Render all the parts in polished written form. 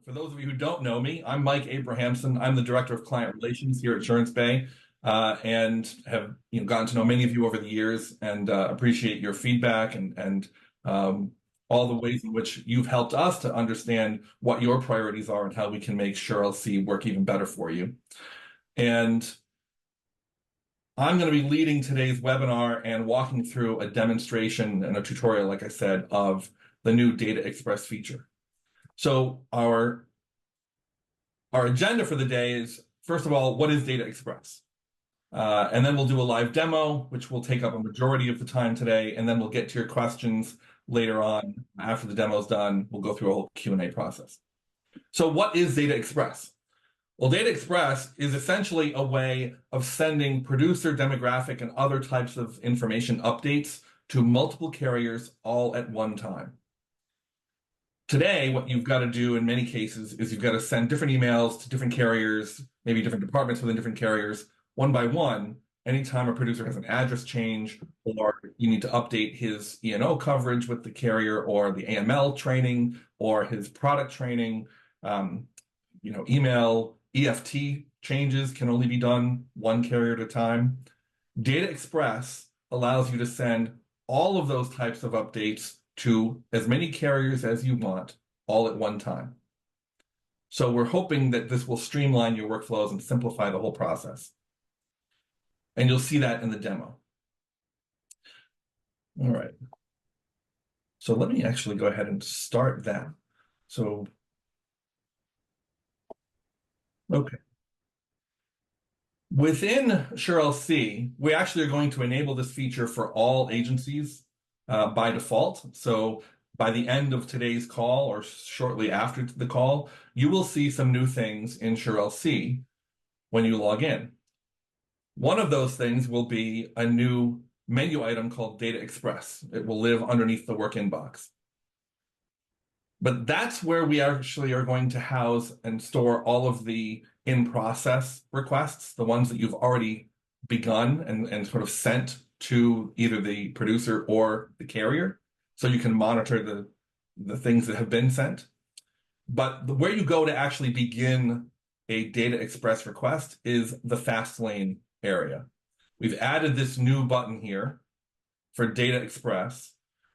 for those of you who don't know me, I'm Mike Abrahamson. I'm the Director of Client Relations here at Insurance Bay, and have gotten to know many of you over the years, and appreciate your feedback and all the ways in which you've helped us to understand what your priorities are and how we can make SureLC work even better for you. And I'm going to be leading today's webinar and walking through a demonstration and a tutorial, like I said, of the new Data Express feature. So our agenda for the day is, first of all, what is Data Express? And then we'll do a live demo, which will take up a majority of the time today, and then we'll get to your questions later on after the demo's done. We'll go through a whole Q&A process. So what is Data Express? Well, Data Express is essentially a way of sending producer demographic and other types of information updates to multiple carriers all at one time. Today, what you've got to do in many cases is you've got to send different emails to different carriers, maybe different departments within different carriers, one by one, anytime a producer has an address change, or you need to update his E&O coverage with the carrier, or the AML training, or his product training. Email EFT changes can only be done one carrier at a time. Data Express allows you to send all of those types of updates to as many carriers as you want, all at one time. So we're hoping that this will streamline your workflows and simplify the whole process. And you'll see that in the demo. All right. So let me actually go ahead and start that. So, okay. Within SureLC, we actually are going to enable this feature for all agencies by default. So by the end of today's call, or shortly after the call, you will see some new things in SureLC when you log in. One of those things will be a new menu item called Data Express. It will live underneath the work inbox. But that's where we actually are going to house and store all of the in-process requests, the ones that you've already begun and sort of sent to either the producer or the carrier, so you can monitor the things that have been sent. But where you go to actually begin a Data Express request is the fast lane area. We've added this new button here for Data Express,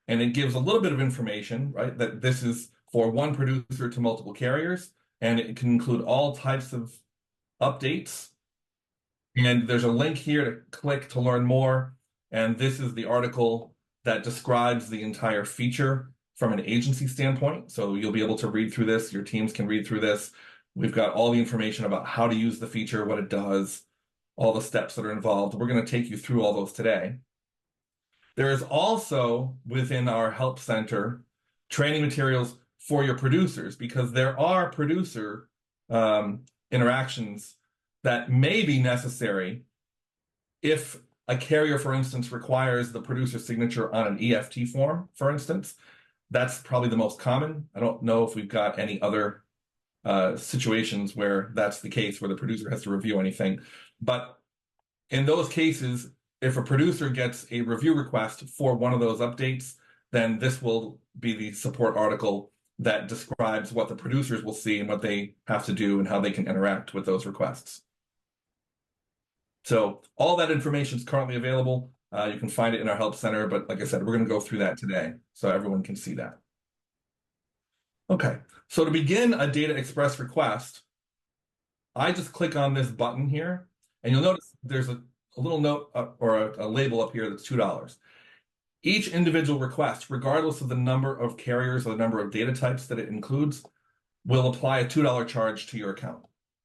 and it gives a little bit of information, right? That this is for one producer to multiple carriers, and it can include all types of updates. And there's a link here to click to learn more. And this is the article that describes the entire feature from an agency standpoint. So you'll be able to read through this. Your teams can read through this. We've got all the information about how to use the feature, what it does, all the steps that are involved. We're going to take you through all those today. There is also within our Help Center training materials for your producers, because there are producer interactions that may be necessary if a carrier, for instance, requires the producer signature on an EFT form, for instance. That's probably the most common. I don't know if we've got any other situations where that's the case, where the producer has to review anything. But in those cases, if a producer gets a review request for one of those updates, then this will be the support article that describes what the producers will see and what they have to do and how they can interact with those requests. So all that information is currently available. You can find it in our Help Center, but like I said, we're going to go through that today so everyone can see that. Okay, so to begin a Data Express request, I just click on this button here, and you'll notice there's a little note or a label up here that's $2. Each individual request, regardless of the number of carriers or the number of data types that it includes, will apply a $2 charge to your account.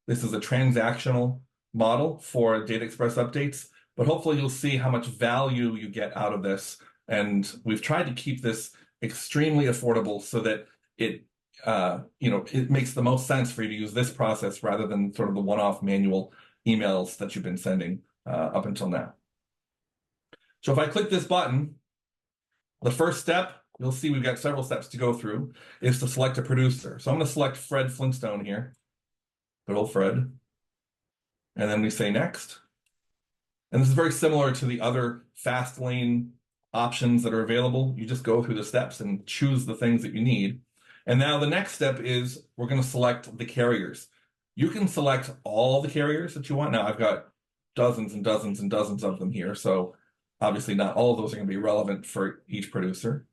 This is a transactional model for Data Express updates, but hopefully you'll see how much value you get out of this. And we've tried to keep this extremely affordable so that it makes the most sense for you to use this process rather than sort of the one-off manual emails that you've been sending up until now. So if I click this button, the first step, you'll see we've got several steps to go through, is to select a producer. So I'm going to select Fred Flintstone here. Good old Fred. And then we say next. And this is very similar to the other fast lane options that are available. You just go through the steps and choose the things that you need. And now the next step is we're going to select the carriers. You can select all the carriers that you want. Now I've got dozens and dozens and dozens of them here, so obviously not all of those are going to be relevant for each producer.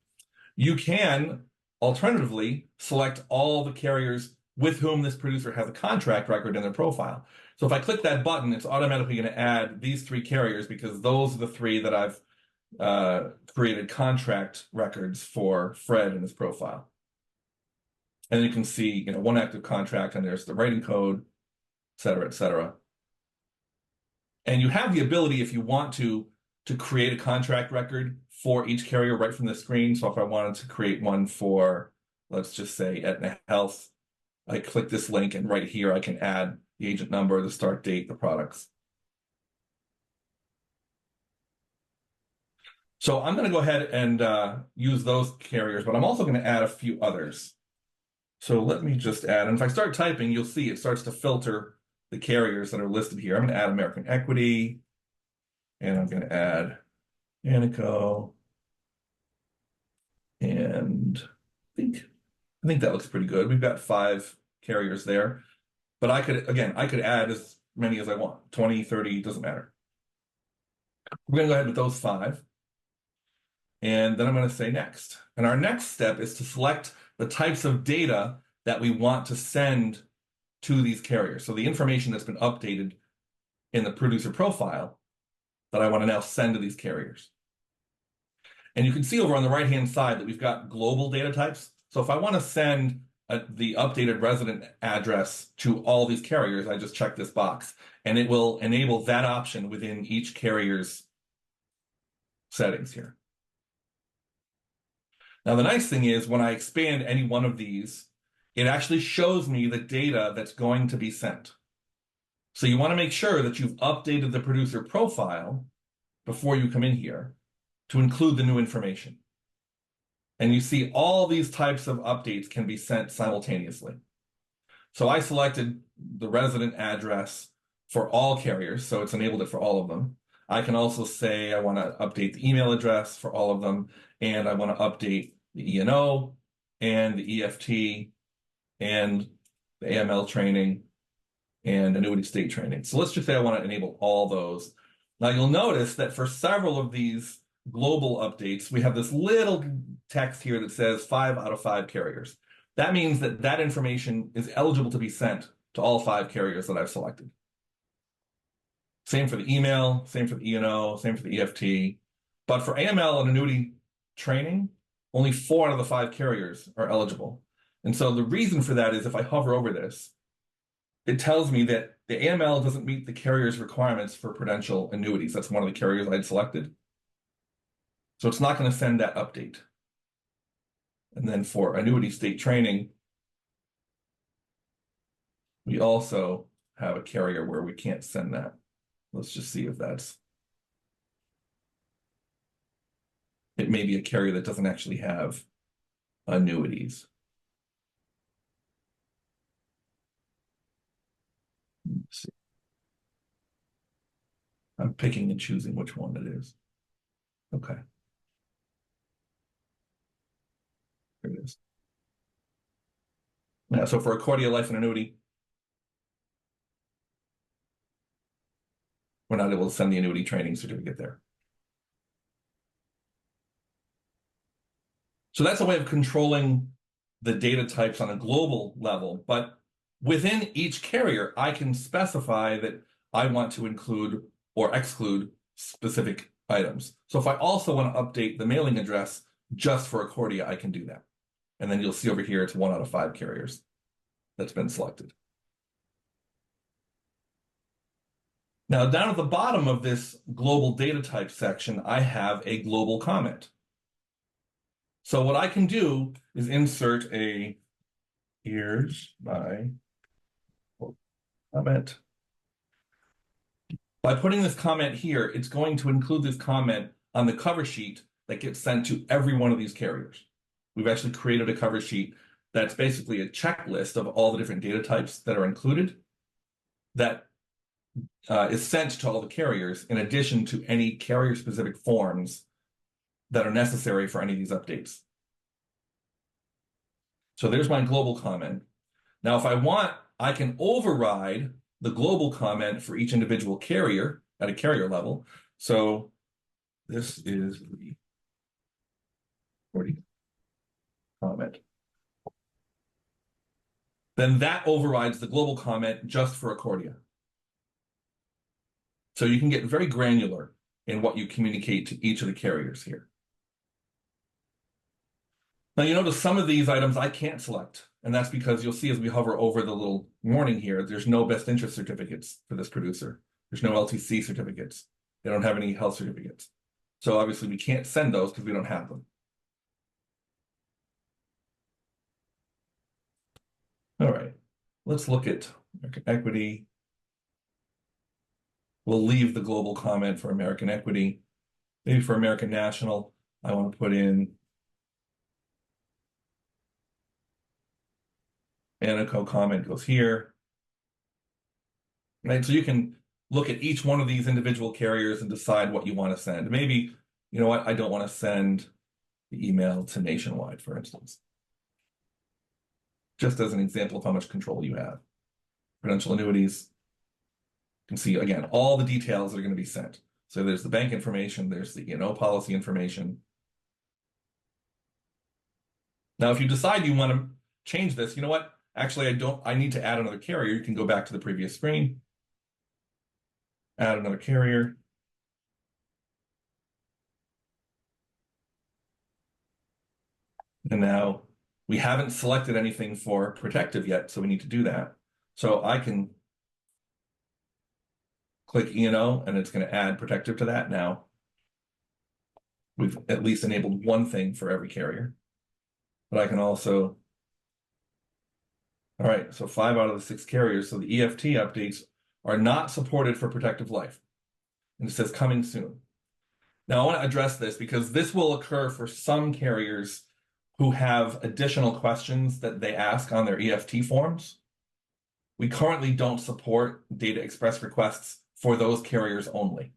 You can alternatively select all the carriers with whom this producer has a contract record in their profile. So if I click that button, it's automatically going to add these 3 carriers because those are the 3 that I've created contract records for Fred in his profile. And you can see, one active contract, and there's the writing code, et cetera, et cetera. And you have the ability, if you want to create a contract record for each carrier right from the screen. So if I wanted to create one for, let's just say, Aetna Health, I click this link, and right here I can add the agent number, the start date, the products. So I'm going to go ahead and use those carriers, but I'm also going to add a few others. So let me just add, and if I start typing, you'll see it starts to filter the carriers that are listed here. I'm going to add American Equity, and I'm going to add Anico, and I think that looks pretty good. We've got 5 carriers there, but I could add as many as I want, 20, 30, doesn't matter. We're going to go ahead with those 5. And then I'm going to say next. And our next step is to select the types of data that we want to send to these carriers. So the information that's been updated in the producer profile that I want to now send to these carriers. And you can see over on the right-hand side that we've got global data types. So if I want to send the updated resident address to all these carriers, I just check this box, and it will enable that option within each carrier's settings here. Now, the nice thing is when I expand any one of these, it actually shows me the data that's going to be sent. So you want to make sure that you've updated the producer profile before you come in here to include the new information. And you see all these types of updates can be sent simultaneously. So I selected the resident address for all carriers, so it's enabled it for all of them. I can also say I want to update the email address for all of them, and I want to update the E&O and the EFT and the AML training and annuity state training. So let's just say I want to enable all those. Now you'll notice that for several of these global updates, we have this little text here that says 5 out of 5 carriers. That means that that information is eligible to be sent to all 5 carriers that I've selected. Same for the email, same for the E&O, same for the EFT. But for AML and annuity training, only 4 out of the 5 carriers are eligible. And so the reason for that is if I hover over this, it tells me that the AML doesn't meet the carrier's requirements for prudential annuities. That's one of the carriers I'd selected. So it's not going to send that update. And then for annuity state training, we also have a carrier where we can't send that. Let's just see if that's... It may be a carrier that doesn't actually have annuities. Let's see. I'm picking and choosing which one it is. Okay. There it is. Now, so for Accordia Life and Annuity, we're not able to send the annuity training certificate there. So that's a way of controlling the data types on a global level. But within each carrier, I can specify that I want to include or exclude specific items. So if I also want to update the mailing address just for Accordia, I can do that. And then you'll see over here, it's 1 out of 5 carriers that's been selected. Now, down at the bottom of this global data type section, I have a global comment. So what I can do is insert a here's my comment. By putting this comment here, it's going to include this comment on the cover sheet that gets sent to every one of these carriers. We've actually created a cover sheet that's basically a checklist of all the different data types that are included that is sent to all the carriers in addition to any carrier-specific forms that are necessary for any of these updates. So there's my global comment. Now, if I want, I can override the global comment for each individual carrier at a carrier level. So this is the comment. Then that overrides the global comment just for Accordia. So you can get very granular in what you communicate to each of the carriers here. Now you notice some of these items I can't select, and that's because you'll see as we hover over the little warning here, there's no best interest certificates for this producer. There's no LTC certificates. They don't have any health certificates. So obviously we can't send those because we don't have them. All right, let's look at American Equity. We'll leave the global comment for American Equity. Maybe for American National, I want to put in Anaco comment goes here. Right, so you can look at each one of these individual carriers and decide what you want to send. Maybe, you know what, I don't want to send the email to Nationwide, for instance. Just as an example of how much control you have. Prudential annuities. You can see, again, all the details that are going to be sent. So there's the bank information, there's the E&O policy information. Now, if you decide you want to change this, you know what? Actually, I need to add another carrier. You can go back to the previous screen. Add another carrier. And now we haven't selected anything for protective yet, so we need to do that. So I can click E&O, and it's going to add protective to that now. We've at least enabled one thing for every carrier. But I can also, all right, so 5 out of the 6 carriers. So the EFT updates are not supported for protective life. And it says coming soon. Now I want to address this because this will occur for some carriers who have additional questions that they ask on their EFT forms. We currently don't support data express requests for those carriers only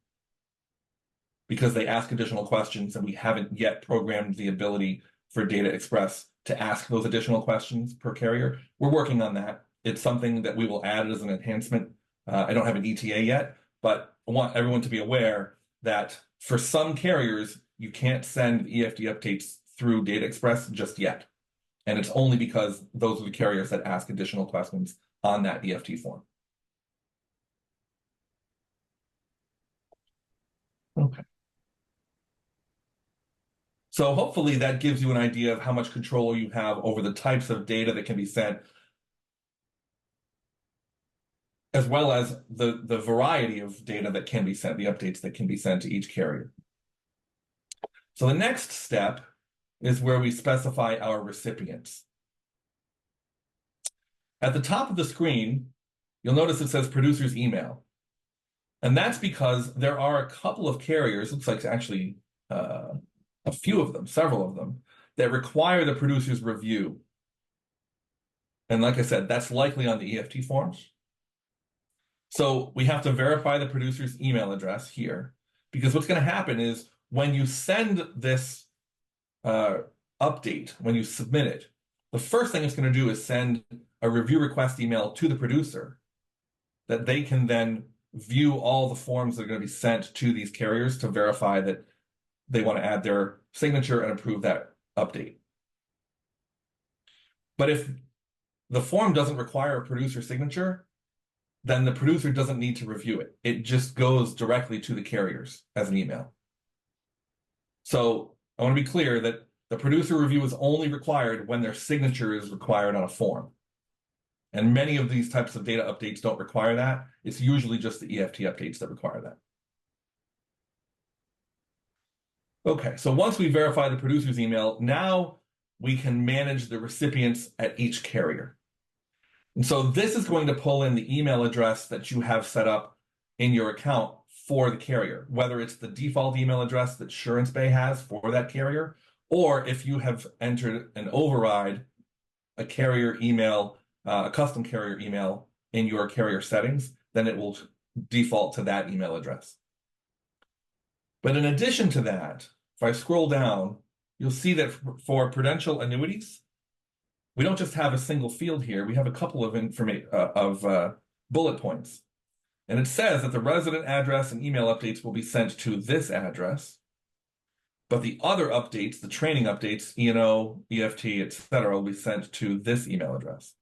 because they ask additional questions and we haven't yet programmed the ability for Data Express to ask those additional questions per carrier. We're working on that. It's something that we will add as an enhancement. I don't have an ETA yet, but I want everyone to be aware that for some carriers, you can't send EFT updates through Data Express just yet. And it's only because those are the carriers that ask additional questions on that EFT form. Okay. So hopefully that gives you an idea of how much control you have over the types of data that can be sent, as well as the variety of data that can be sent, the updates that can be sent to each carrier. So the next step is where we specify our recipients. At the top of the screen, you'll notice it says producer's email. And that's because there are a couple of carriers, looks like actually a few of them, several of them, that require the producer's review. And like I said, that's likely on the EFT forms. So we have to verify the producer's email address here, because what's going to happen is when you send this update, when you submit it, the first thing it's going to do is send a review request email to the producer that they can then view all the forms that are going to be sent to these carriers to verify that they want to add their signature and approve that update. But if the form doesn't require a producer signature, then the producer doesn't need to review it. It just goes directly to the carriers as an email. So I want to be clear that the producer review is only required when their signature is required on a form. And many of these types of data updates don't require that. It's usually just the EFT updates that require that. Okay, so once we verify the producer's email, now we can manage the recipients at each carrier. And so this is going to pull in the email address that you have set up in your account for the carrier, whether it's the default email address that SureLC has for that carrier, or if you have entered an override, a carrier email, a custom carrier email in your carrier settings, then it will default to that email address. But in addition to that, if I scroll down, you'll see that for Prudential annuities, we don't just have a single field here. We have a couple of bullet points. And it says that the resident address and email updates will be sent to this address, but the other updates, the training updates, E&O, EFT, etc., will be sent to this email address.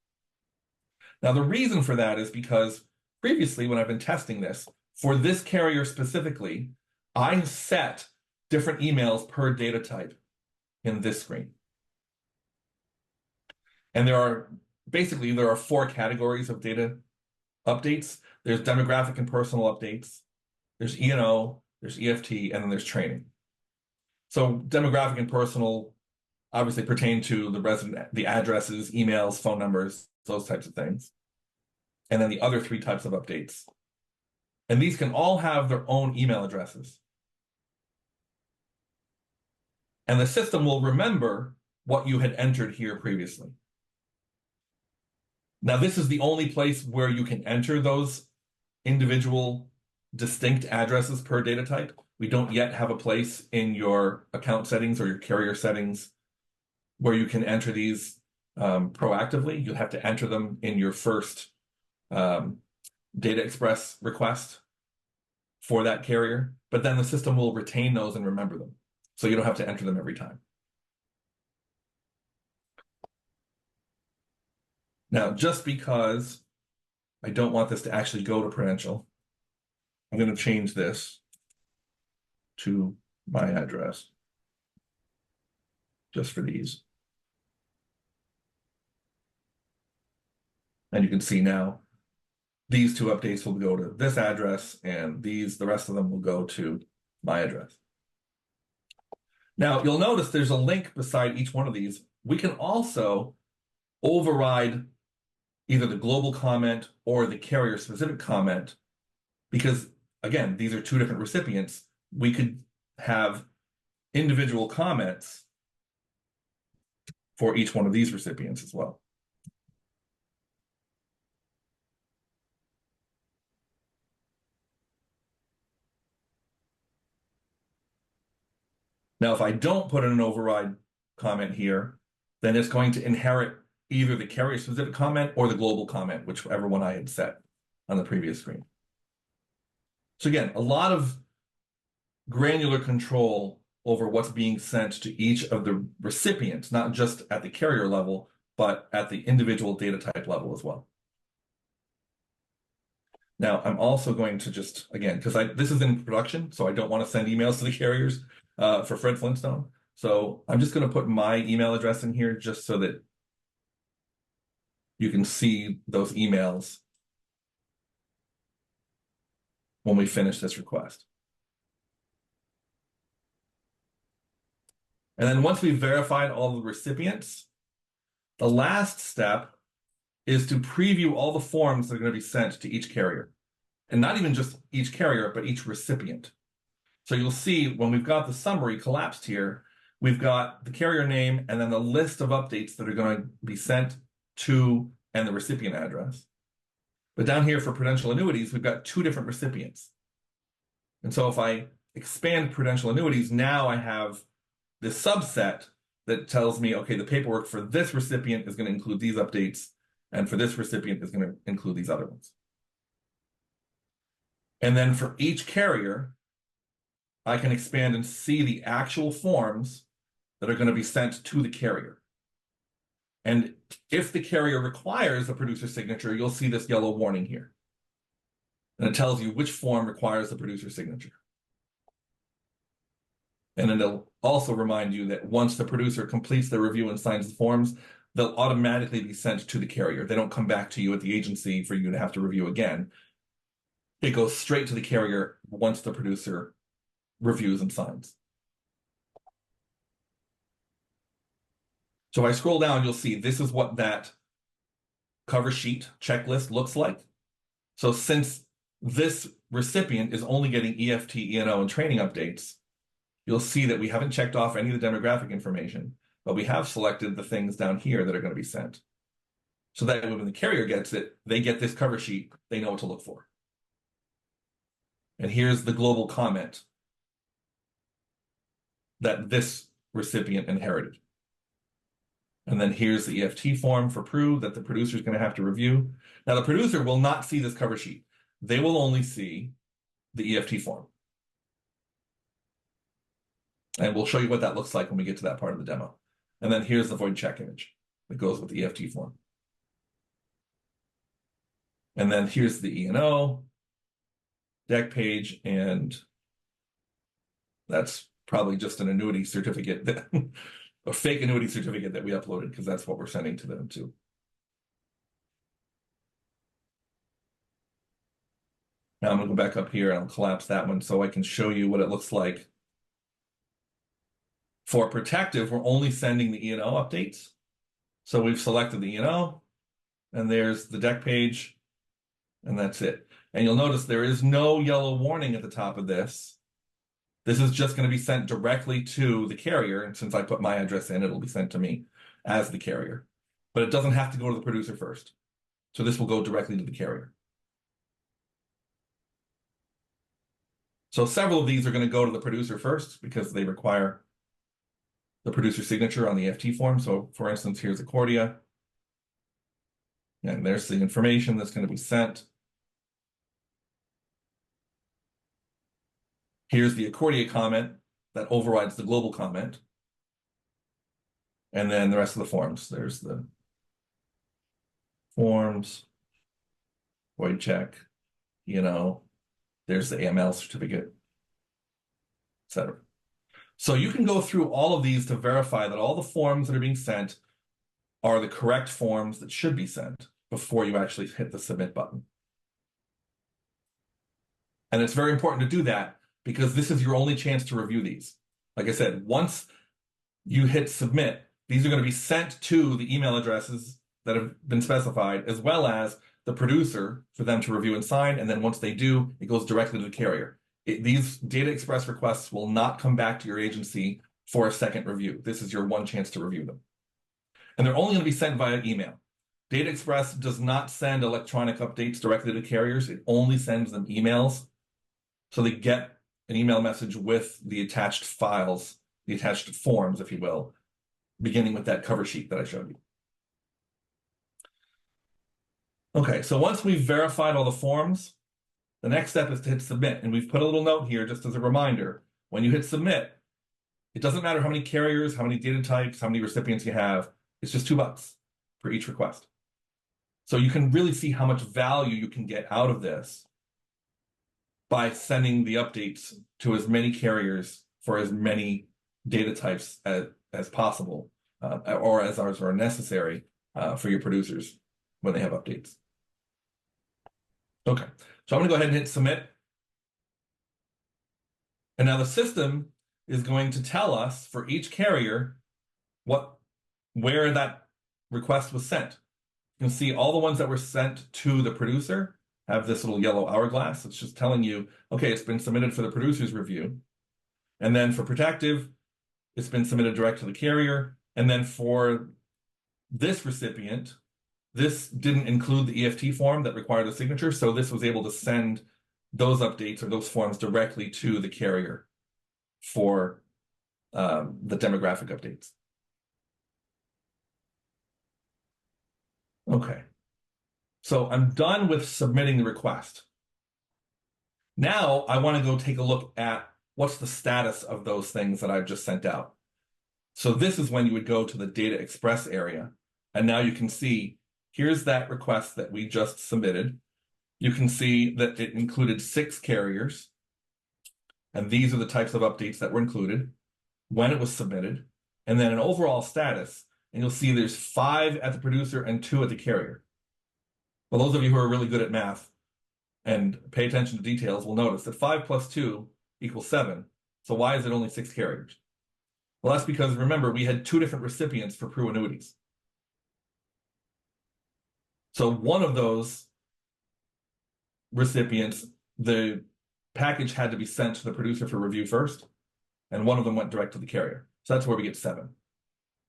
Now, the reason for that is because previously, when I've been testing this, for this carrier specifically, I set different emails per data type in this screen. And there are 4 categories of data updates. There's demographic and personal updates. There's E&O, there's EFT, and then there's training. So demographic and personal obviously pertain to the addresses, emails, phone numbers, those types of things. And then the other 3 types of updates. And these can all have their own email addresses. And the system will remember what you had entered here previously. Now, this is the only place where you can enter those individual distinct addresses per data type. We don't yet have a place in your account settings or your carrier settings where you can enter these proactively. You'll have to enter them in your first Data Express request for that carrier, but then the system will retain those and remember them. So you don't have to enter them every time. Now, just because I don't want this to actually go to Prudential, I'm going to change this to my address just for these. And you can see now these 2 updates will go to this address, and the rest of them will go to my address. Now, you'll notice there's a link beside each one of these. We can also override either the global comment or the carrier-specific comment because, again, these are 2 different recipients. We could have individual comments for each one of these recipients as well. Now, if I don't put in an override comment here, then it's going to inherit either the carrier-specific comment or the global comment, whichever one I had set on the previous screen. So again, a lot of granular control over what's being sent to each of the recipients, not just at the carrier level, but at the individual data type level as well. Now, I'm also going to just, again, because this is in production, so I don't want to send emails to the carriers for Fred Flintstone. So I'm just going to put my email address in here just so that you can see those emails when we finish this request. And then once we've verified all the recipients, the last step is to preview all the forms that are going to be sent to each carrier. And not even just each carrier, but each recipient. So you'll see when we've got the summary collapsed here, we've got the carrier name and then the list of updates that are going to be sent to and the recipient address. But down here for Prudential Annuities, we've got 2 different recipients. And so if I expand Prudential Annuities, now I have this subset that tells me, okay, the paperwork for this recipient is going to include these updates, and for this recipient is going to include these other ones. And then for each carrier, I can expand and see the actual forms that are going to be sent to the carrier. And if the carrier requires a producer signature, you'll see this yellow warning here. And it tells you which form requires the producer signature. And then it'll also remind you that once the producer completes the review and signs the forms, they'll automatically be sent to the carrier. They don't come back to you at the agency for you to have to review again. It goes straight to the carrier once the producer reviews and signs. So if I scroll down, you'll see this is what that cover sheet checklist looks like. So since this recipient is only getting EFT, E&O, and training updates, you'll see that we haven't checked off any of the demographic information, but we have selected the things down here that are going to be sent. So that when the carrier gets it, they get this cover sheet, they know what to look for. And here's the global comment that this recipient inherited. And then here's the EFT form for prove that the producer is going to have to review. Now, the producer will not see this cover sheet. They will only see the EFT form. And we'll show you what that looks like when we get to that part of the demo. And then here's the void check image that goes with the EFT form. And then here's the E&O deck page, and that's probably just an annuity certificate, that, a fake annuity certificate that we uploaded, because that's what we're sending to them too. Now I'm going to go back up here and I'll collapse that one so I can show you what it looks like. For protective, we're only sending the E&O updates. So we've selected the E&O, and there's the deck page, and that's it. And you'll notice there is no yellow warning at the top of this. This is just going to be sent directly to the carrier, and since I put my address in, it'll be sent to me as the carrier. But it doesn't have to go to the producer first. So this will go directly to the carrier. So several of these are going to go to the producer first because they require the producer signature on the EFT form. So for instance, here's Accordia. And there's the information that's going to be sent. Here's the Accordia comment that overrides the global comment. And then the rest of the forms. There's the forms, void check, there's the AML certificate, etc. So you can go through all of these to verify that all the forms that are being sent are the correct forms that should be sent before you actually hit the submit button. And it's very important to do that because this is your only chance to review these. Like I said, once you hit submit, these are going to be sent to the email addresses that have been specified, as well as the producer for them to review and sign. And then once they do, it goes directly to the carrier. These data express requests will not come back to your agency for a second review. This is your one chance to review them. And they're only going to be sent via email. Data Express does not send electronic updates directly to carriers. It only sends them emails. So they get an email message with the attached files, the attached forms, if you will, beginning with that cover sheet that I showed you. Okay, so once we've verified all the forms, the next step is to hit submit. And we've put a little note here just as a reminder. When you hit submit, it doesn't matter how many carriers, how many data types, how many recipients you have. It's just $2 for each request. So you can really see how much value you can get out of this by sending the updates to as many carriers for as many data types as possible, or as ours are necessary for your producers when they have updates. Okay, so I'm going to go ahead and hit submit. And now the system is going to tell us for each carrier where that request was sent. You can see all the ones that were sent to the producer have this little yellow hourglass. It's just telling you, okay, it's been submitted for the producer's review. And then for protective, it's been submitted direct to the carrier. And then for this recipient, this didn't include the EFT form that required a signature. So this was able to send those updates or those forms directly to the carrier for the demographic updates. Okay, so I'm done with submitting the request. Now I want to go take a look at what's the status of those things that I've just sent out. So this is when you would go to the Data Express area, and now you can see here's that request that we just submitted. You can see that it included 6 carriers, and these are the types of updates that were included, when it was submitted, and then an overall status. And you'll see there's 5 at the producer and 2 at the carrier. Well, those of you who are really good at math and pay attention to details will notice that 5 plus 2 equals 7. So why is it only 6 carriers? Well, that's because, remember, we had 2 different recipients for Pru annuities. So one of those recipients, the package had to be sent to the producer for review first, and one of them went direct to the carrier. So that's where we get 7.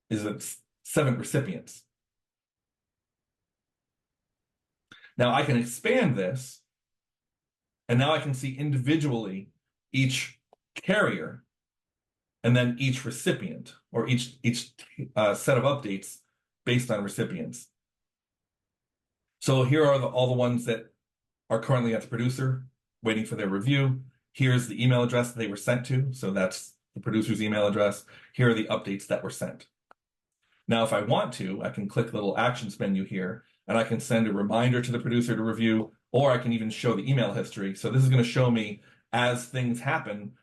Is it 7 recipients? Now I can expand this, and now I can see individually each carrier, and then each recipient, or each set of updates based on recipients. So here are all the ones that are currently at the producer, waiting for their review. Here's the email address that they were sent to. So that's the producer's email address. Here are the updates that were sent. Now, if I want to, I can click the little actions menu here, and I can send a reminder to the producer to review, or I can even show the email history. So this is going to show me, as things happen,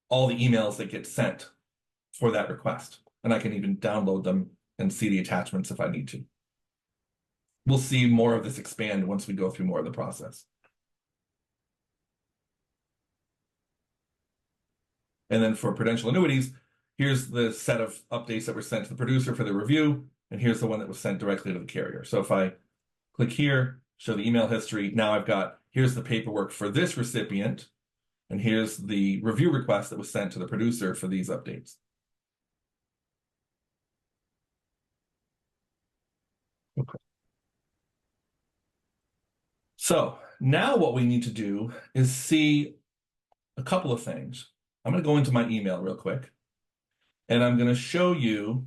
all the emails that get sent for that request. And I can even download them and see the attachments if I need to. We'll see more of this expand once we go through more of the process. And then for prudential annuities, here's the set of updates that were sent to the producer for the review, and here's the one that was sent directly to the carrier. So if I click here, show the email history, now I've got, here's the paperwork for this recipient, and here's the review request that was sent to the producer for these updates. Okay. So now what we need to do is see a couple of things. I'm going to go into my email real quick, and I'm going to show you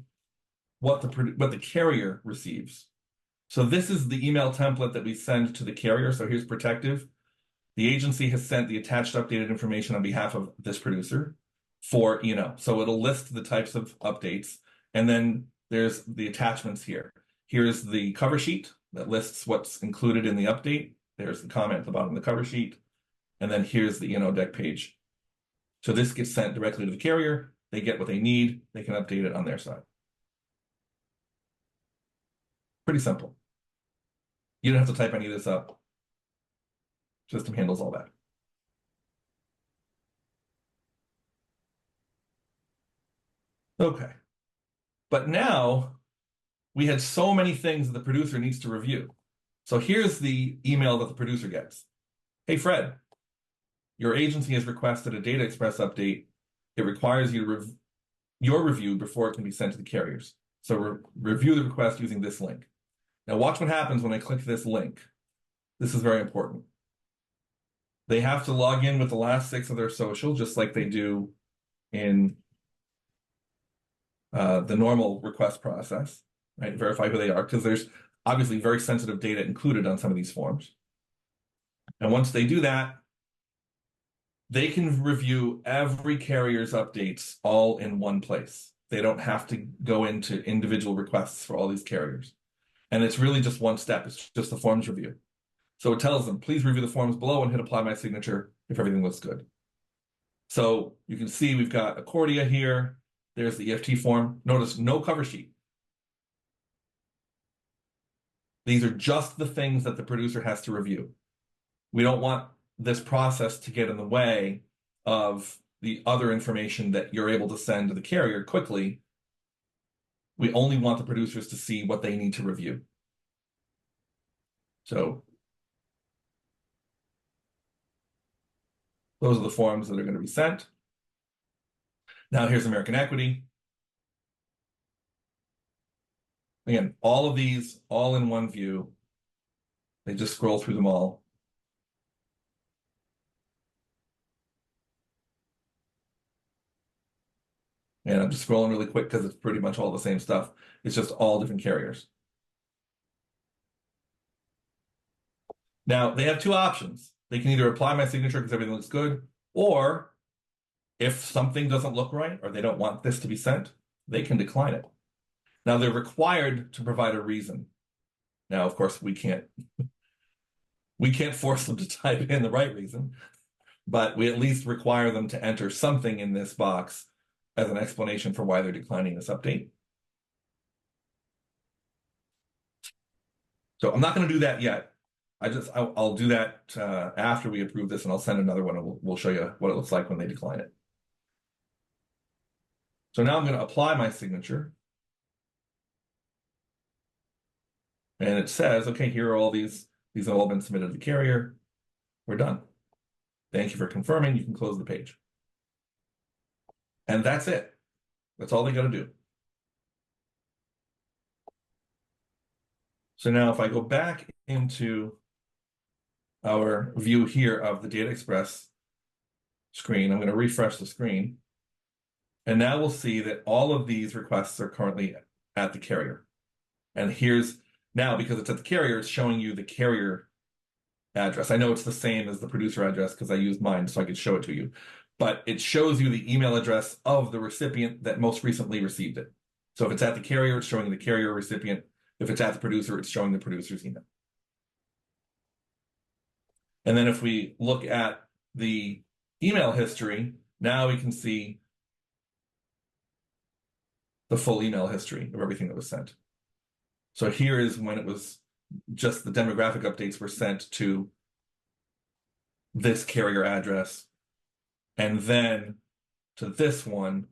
what the carrier receives. So this is the email template that we send to the carrier. So here's protective. The agency has sent the attached updated information on behalf of this producer for, so it'll list the types of updates. And then there's the attachments here. Here's the cover sheet that lists what's included in the update. There's the comment at the bottom of the cover sheet. And then here's the deck page. So this gets sent directly to the carrier. They get what they need. They can update it on their side. Pretty simple. You don't have to type any of this up. System handles all that. Okay. But now we had so many things that the producer needs to review. So here's the email that the producer gets. Hey, Fred, your agency has requested a Data Express update. It requires you to your review before it can be sent to the carriers. So review the request using this link. Now watch what happens when I click this link. This is very important. They have to log in with the last 6 of their social, just like they do in the normal request process, right? Verify who they are, because there's obviously very sensitive data included on some of these forms. And once they do that, they can review every carrier's updates all in one place. They don't have to go into individual requests for all these carriers. And it's really just one step. It's just the forms review. So it tells them, please review the forms below and hit apply my signature if everything looks good. So you can see we've got Accordia here. There's the EFT form. Notice no cover sheet. These are just the things that the producer has to review. We don't want this process to get in the way of the other information that you're able to send to the carrier quickly. We only want the producers to see what they need to review. So those are the forms that are going to be sent. Now here's American Equity. Again, all of these, all in one view. They just scroll through them all. And I'm just scrolling really quick because it's pretty much all the same stuff. It's just all different carriers. Now, they have 2 options. They can either apply my signature because everything looks good, or if something doesn't look right or they don't want this to be sent, they can decline it. Now, they're required to provide a reason. Now, of course, we can't force them to type in the right reason, but we at least require them to enter something in this box as an explanation for why they're declining this update. So I'm not going to do that yet. I'll do that after we approve this, and I'll send another one, and we'll show you what it looks like when they decline it. So now I'm going to apply my signature. And it says, okay, here are all these have all been submitted to the carrier. We're done. Thank you for confirming. You can close the page. And that's it. That's all they got to do. So now if I go back into our view here of the Data Express screen, I'm going to refresh the screen. And now we'll see that all of these requests are currently at the carrier. And here's now, because it's at the carrier, it's showing you the carrier address. I know it's the same as the producer address because I used mine so I could show it to you. But it shows you the email address of the recipient that most recently received it. So if it's at the carrier, it's showing the carrier recipient. If it's at the producer, it's showing the producer's email. And then if we look at the email history, now we can see the full email history of everything that was sent. So here is when it was just the demographic updates were sent to this carrier address, and then to this one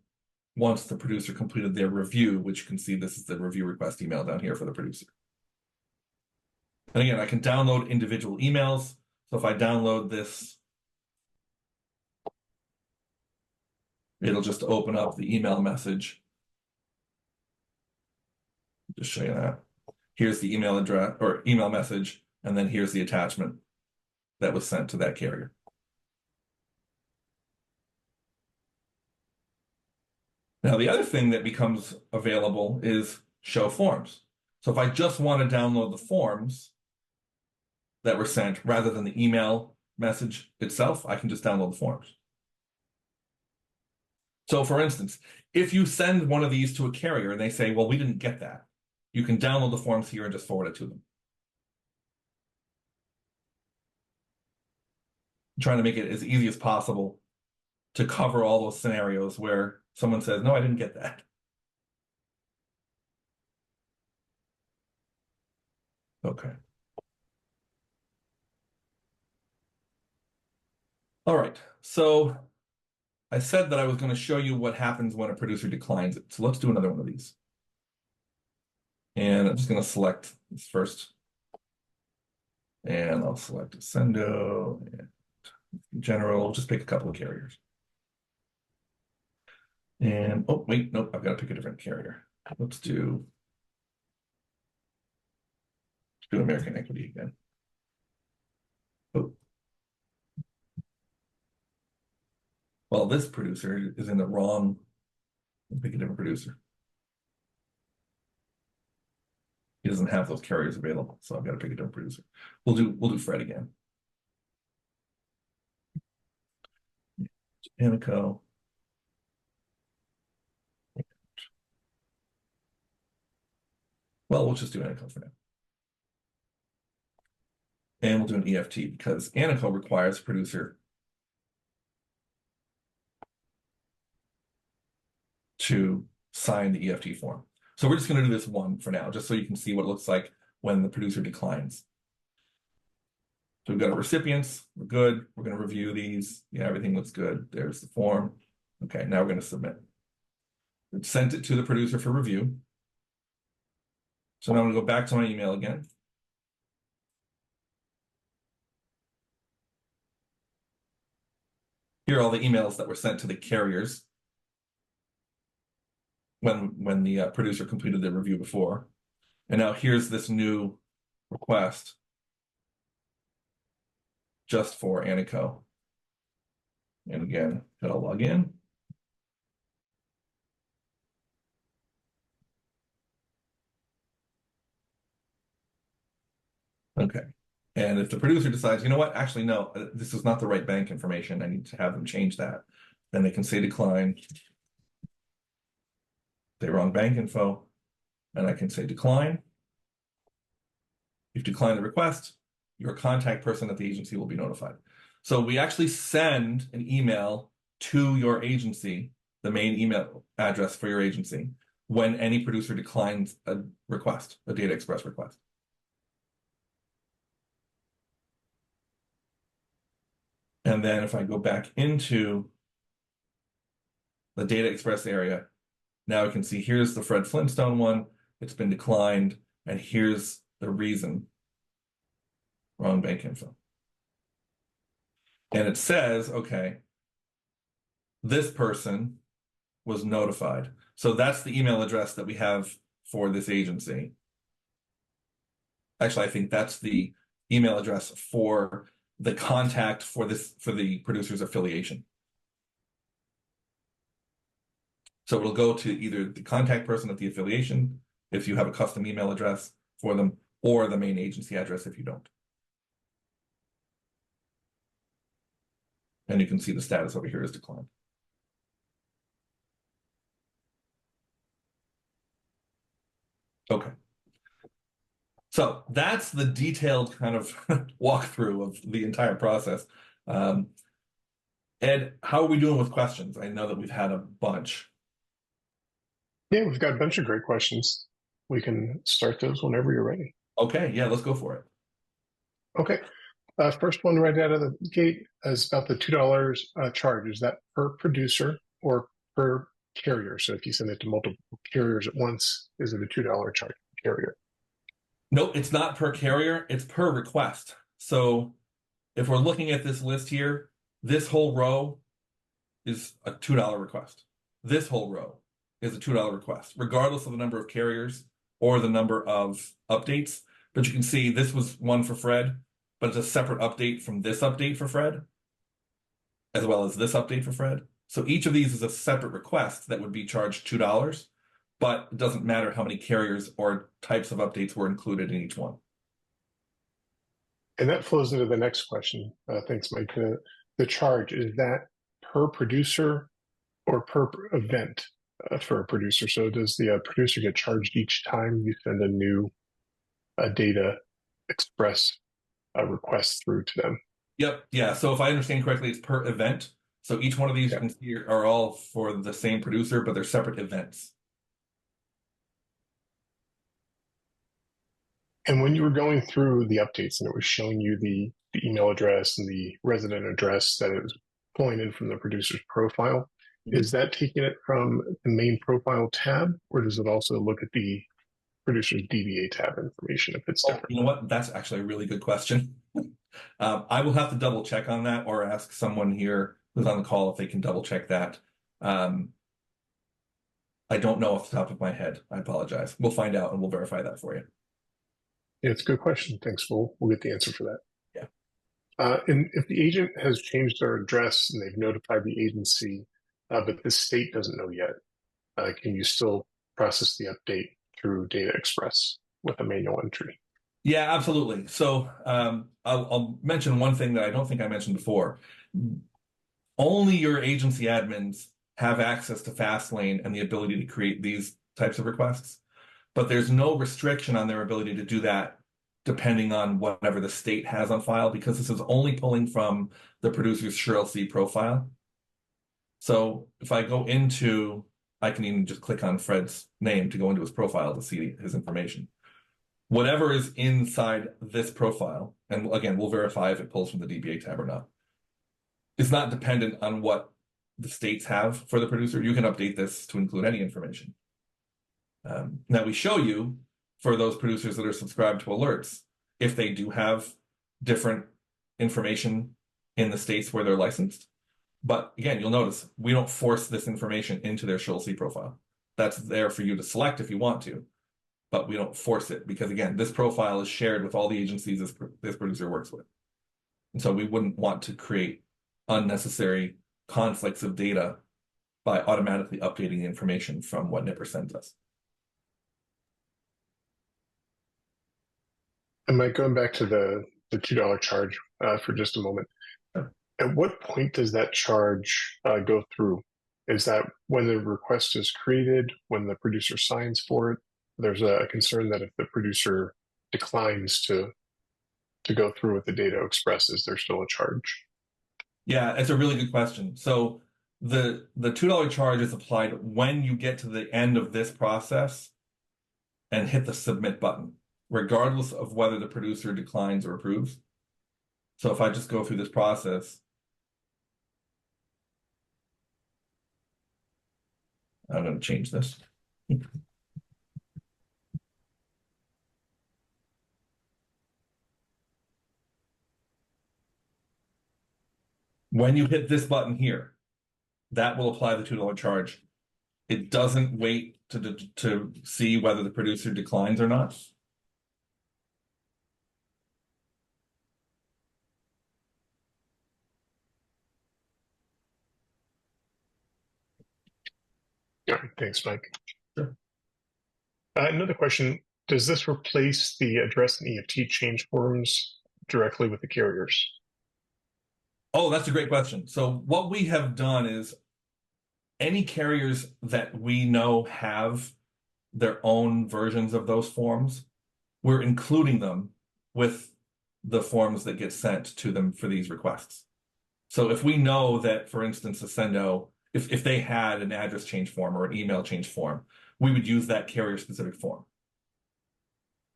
once the producer completed their review, which you can see this is the review request email down here for the producer. And again, I can download individual emails. So if I download this, it'll just open up the email message. Just show you that. Here's the email address or email message, and then here's the attachment that was sent to that carrier. Now, the other thing that becomes available is show forms. So if I just want to download the forms that were sent rather than the email message itself, I can just download the forms. So for instance, if you send one of these to a carrier and they say, well, we didn't get that, you can download the forms here and just forward it to them. I'm trying to make it as easy as possible to cover all those scenarios where someone says, no, I didn't get that. Okay. All right, so I said that I was going to show you what happens when a producer declines it. So let's do another one of these. And I'm just going to select this first. And I'll select Sendo and general, just pick a couple of carriers. And, oh, wait, nope, I've got to pick a different carrier. Let's do American Equity again. Oh. Well, this producer is in the wrong, let's pick a different producer. He doesn't have those carriers available, so I've got to pick a different producer. We'll do Fred again. Anico. Well, we'll just do Anico for now. And we'll do an EFT because Anico requires a producer to sign the EFT form. So we're just going to do this one for now, just so you can see what it looks like when the producer declines. So we've got our recipients. We're good. We're going to review these. Yeah, everything looks good. There's the form. Okay, now we're going to submit. We've sent it to the producer for review. So now I'm going to go back to my email again. Here are all the emails that were sent to the carriers when the producer completed their review before. And now here's this new request just for Anico. And again, gotta log in. Okay. And if the producer decides, you know what, actually, no, this is not the right bank information, I need to have them change that, then they can say decline. Say wrong bank info, and I can say decline. If you decline the request, your contact person at the agency will be notified. So we actually send an email to your agency, the main email address for your agency, when any producer declines a request, a Data Express request. And then if I go back into the Data Express area, now we can see here's the Fred Flintstone one. It's been declined. And here's the reason. Wrong bank info. And it says, okay, this person was notified. So that's the email address that we have for this agency. Actually, I think that's the email address for the contact for the producer's affiliation. So it'll go to either the contact person at the affiliation if you have a custom email address for them, or the main agency address if you don't. And you can see the status over here is declined. Okay. So that's the detailed kind of walkthrough of the entire process. Ed, how are we doing with questions? I know that we've had a bunch. Yeah, we've got a bunch of great questions. We can start those whenever you're ready. Okay, yeah, let's go for it. Okay. First one right out of the gate is about the $2 charge. Is that per producer or per carrier? So if you send it to multiple carriers at once, is it a $2 charge per carrier? Nope, it's not per carrier, it's per request. So if we're looking at this list here, this whole row is a $2 request. This whole row is a $2 request, regardless of the number of carriers or the number of updates. But you can see this was one for Fred, but it's a separate update from this update for Fred, as well as this update for Fred. So each of these is a separate request that would be charged $2, but it doesn't matter how many carriers or types of updates were included in each one. And that flows into the next question. Thanks, Mike. The charge, is that per producer or per event for a producer? So does the producer get charged each time you send a new data express request through to them? Yep, yeah. So if I understand correctly, it's per event. So each one of these you can see are all for the same producer, but they're separate events. And when you were going through the updates and it was showing you the email address and the resident address that it was pulling in from the producer's profile, is that taking it from the main profile tab, or does it also look at the producer's DBA tab information if it's different? You know what? That's actually a really good question. I will have to double check on that or ask someone here who's on the call if they can double check that. I don't know off the top of my head. I apologize. We'll find out and we'll verify that for you. Yeah, it's a good question. Thanks. We'll get the answer for that. Yeah. And if the agent has changed their address and they've notified the agency, but the state doesn't know yet, can you still process the update through Data Express with a manual entry? Yeah, absolutely. So I'll mention one thing that I don't think I mentioned before. Only your agency admins have access to Fastlane and the ability to create these types of requests, but there's no restriction on their ability to do that depending on whatever the state has on file, because this is only pulling from the producer's SureLC profile. So if I go into, I can even just click on Fred's name to go into his profile to see his information. Whatever is inside this profile, and again, we'll verify if it pulls from the DBA tab or not, is not dependent on what the states have for the producer. You can update this to include any information. Now we show you for those producers that are subscribed to alerts, if they do have different information in the states where they're licensed. But again, you'll notice we don't force this information into their SureLC profile. That's there for you to select if you want to, but we don't force it because again, this profile is shared with all the agencies this producer works with. And so we wouldn't want to create unnecessary conflicts of data by automatically updating the information from what Nipper sends us. And Mike, going back to the $2 charge for just a moment, at what point does that charge go through? Is that when the request is created, when the producer signs for it? There's a concern that if the producer declines to go through with the data express, is there still a charge? Yeah, it's a really good question. So the $2 charge is applied when you get to the end of this process and hit the submit button, regardless of whether the producer declines or approves. So if I just go through this process, I'm going to change this. When you hit this button here, that will apply the $2 charge. It doesn't wait to see whether the producer declines or not. All right, thanks, Mike. Sure. Another question, does this replace the address and EFT change forms directly with the carriers? Oh, that's a great question. So what we have done is any carriers that we know have their own versions of those forms, we're including them with the forms that get sent to them for these requests. So if we know that, for instance, Ascendo, if they had an address change form or an email change form, we would use that carrier specific form.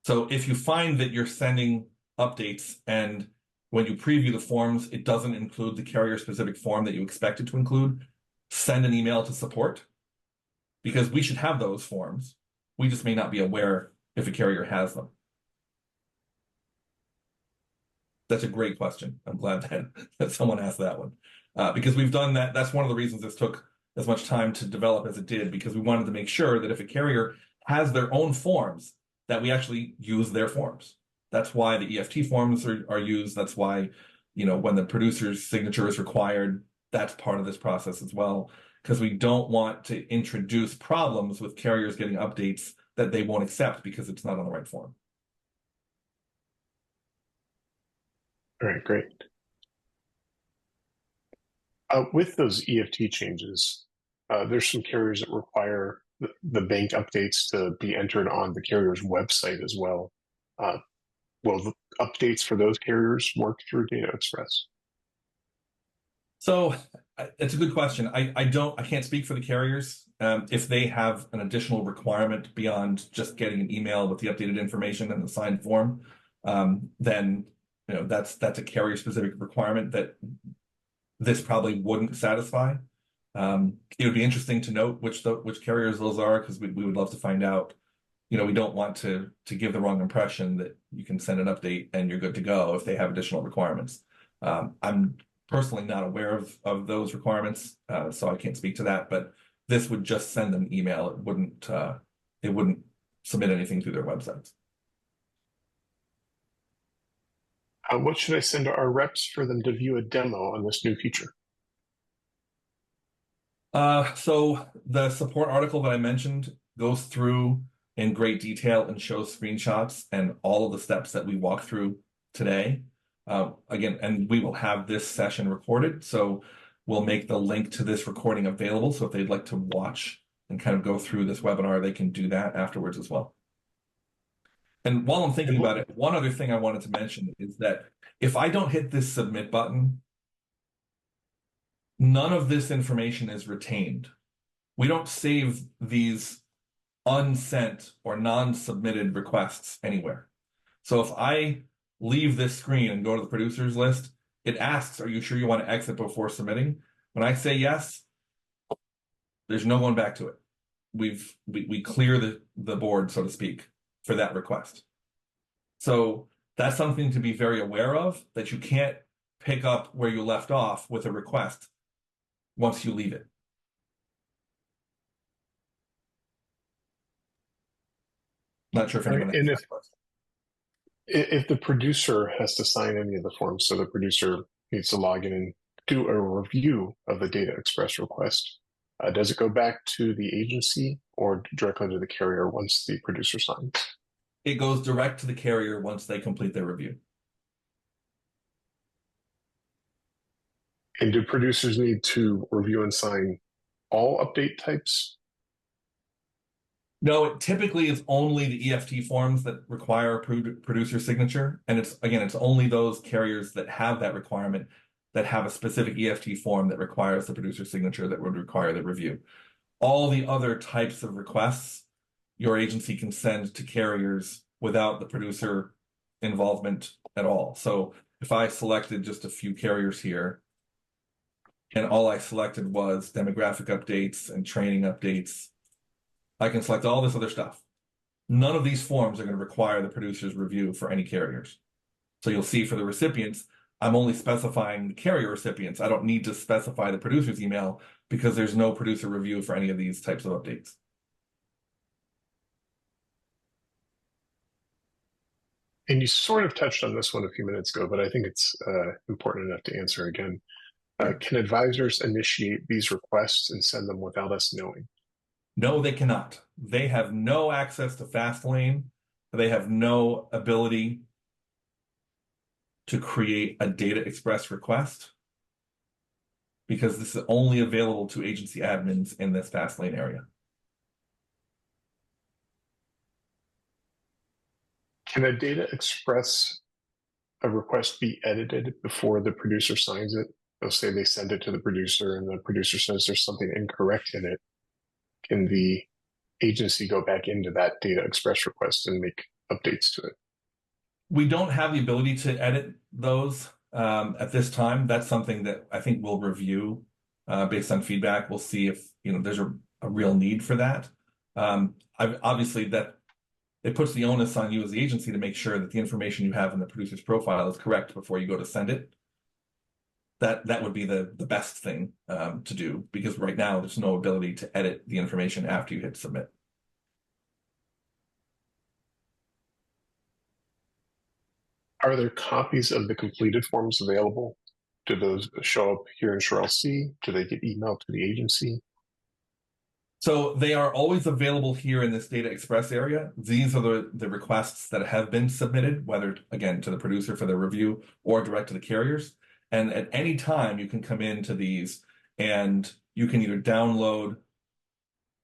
So if you find that you're sending updates and when you preview the forms, it doesn't include the carrier specific form that you expect it to include, send an email to support because we should have those forms. We just may not be aware if a carrier has them. That's a great question. I'm glad that someone asked that one because we've done that. That's one of the reasons this took as much time to develop as it did, because we wanted to make sure that if a carrier has their own forms, that we actually use their forms. That's why the EFT forms are used. That's why, when the producer's signature is required, that's part of this process as well, because we don't want to introduce problems with carriers getting updates that they won't accept because it's not on the right form. All right, great. With those EFT changes, there's some carriers that require the bank updates to be entered on the carrier's website as well. Will the updates for those carriers work through Data Express? So it's a good question. I can't speak for the carriers. If they have an additional requirement beyond just getting an email with the updated information and the signed form, then that's a carrier specific requirement that this probably wouldn't satisfy. It would be interesting to note which carriers those are, because we would love to find out. We don't want to give the wrong impression that you can send an update and you're good to go if they have additional requirements. I'm personally not aware of those requirements, so I can't speak to that. But this would just send them an email. It wouldn't submit anything through their websites. What should I send to our reps for them to view a demo on this new feature? So the support article that I mentioned goes through in great detail and shows screenshots and all of the steps that we walk through today. Again, and we will have this session recorded, so we'll make the link to this recording available. So if they'd like to watch and kind of go through this webinar, they can do that afterwards as well. And while I'm thinking about it, one other thing I wanted to mention is that if I don't hit this submit button, none of this information is retained. We don't save these unsent or non-submitted requests anywhere. So if I leave this screen and go to the producers list, it asks, are you sure you want to exit before submitting? When I say yes, there's no going back to it. We clear the board, so to speak, for that request. So that's something to be very aware of, that you can't pick up where you left off with a request once you leave it. Not sure if anyone has that question. If the producer has to sign any of the forms, so the producer needs to log in and do a review of the Data Express request, does it go back to the agency or directly to the carrier once the producer signs? It goes direct to the carrier once they complete their review. And do producers need to review and sign all update types? No, it typically is only the EFT forms that require a producer signature. And it's only those carriers that have that requirement that have a specific EFT form that requires the producer signature that would require the review. All the other types of requests your agency can send to carriers without the producer involvement at all. So if I selected just a few carriers here, and all I selected was demographic updates and training updates, I can select all this other stuff. None of these forms are going to require the producer's review for any carriers. So you'll see for the recipients, I'm only specifying the carrier recipients. I don't need to specify the producer's email because there's no producer review for any of these types of updates. And you sort of touched on this one a few minutes ago, but I think it's important enough to answer again. Can advisors initiate these requests and send them without us knowing? No, they cannot. they have no access to Fastlane. They have no ability to create a data express request because this is only available to agency admins in this Fastlane area. Can a data express a request be edited before the producer signs it? They'll say they send it to the producer and the producer says there's something incorrect in it. Can the agency go back into that data express request and make updates to it? We don't have the ability to edit those at this time. That's something that I think we'll review based on feedback. We'll see if there's a real need for that. Obviously, that it puts the onus on you as the agency to make sure that the information you have in the producer's profile is correct before you go to send it. That would be the best thing to do, because right now there's no ability to edit the information after you hit submit. Are there copies of the completed forms available? Do those show up here in SureLC? Do they get emailed to the agency? So they are always available here in this Data Express area. These are the requests that have been submitted, whether, again, to the producer for their review or direct to the carriers. And at any time, you can come into these and you can either download,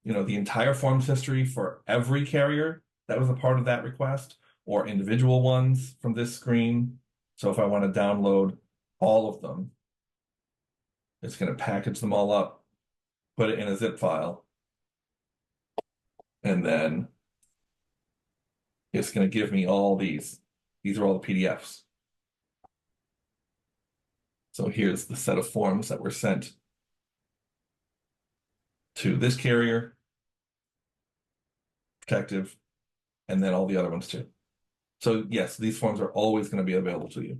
the entire forms history for every carrier that was a part of that request, or individual ones from this screen. So if I want to download all of them, it's going to package them all up, put it in a zip file, and then it's going to give me all these. These are all the PDFs. So here's the set of forms that were sent to this carrier, protective, and then all the other ones too. So yes, these forms are always going to be available to you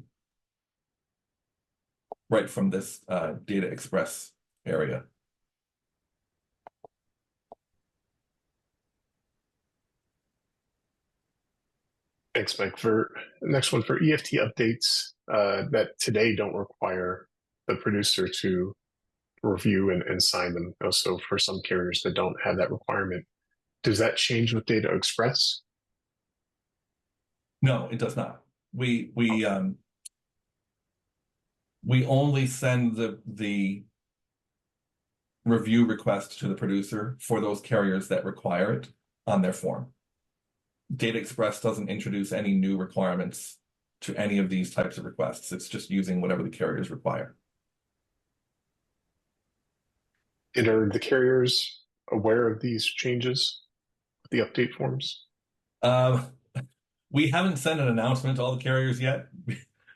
right from this Data Express area. Thanks, Mike. For next one, for EFT updates that today don't require the producer to review and sign them. Also, for some carriers that don't have that requirement, does that change with Data Express? No, it does not. We only send the review request to the producer for those carriers that require it on their form. Data Express doesn't introduce any new requirements to any of these types of requests. It's just using whatever the carriers require. And are the carriers aware of these changes, the update forms? We haven't sent an announcement to all the carriers yet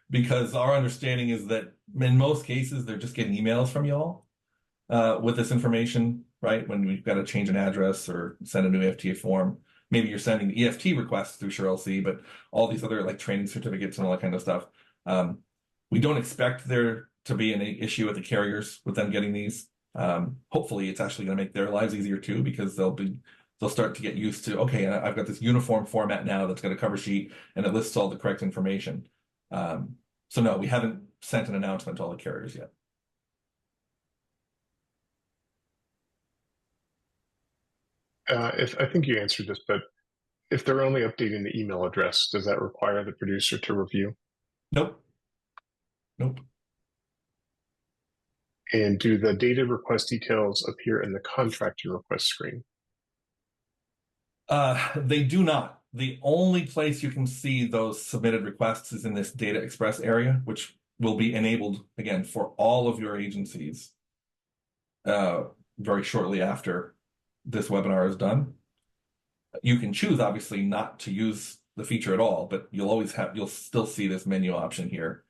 because our understanding is that in most cases, they're just getting emails from y'all with this information, right? When we've got to change an address or send a new EFTA form. Maybe you're sending EFT requests through SureLC, but all these other like training certificates and all that kind of stuff. We don't expect there to be any issue with the carriers with them getting these. Hopefully it's actually going to make their lives easier too, because they'll start to get used to, okay, I've got this uniform format now that's got a cover sheet and it lists all the correct information. So no, we haven't sent an announcement to all the carriers yet. If I think you answered this, but if they're only updating the email address, does that require the producer to review? Nope. Nope. And do the data request details appear in the contractor request screen? They do not. The only place you can see those submitted requests is in this Data Express area, which will be enabled again for all of your agencies very shortly after this webinar is done. You can choose, obviously, not to use the feature at all, but you'll still see this menu option here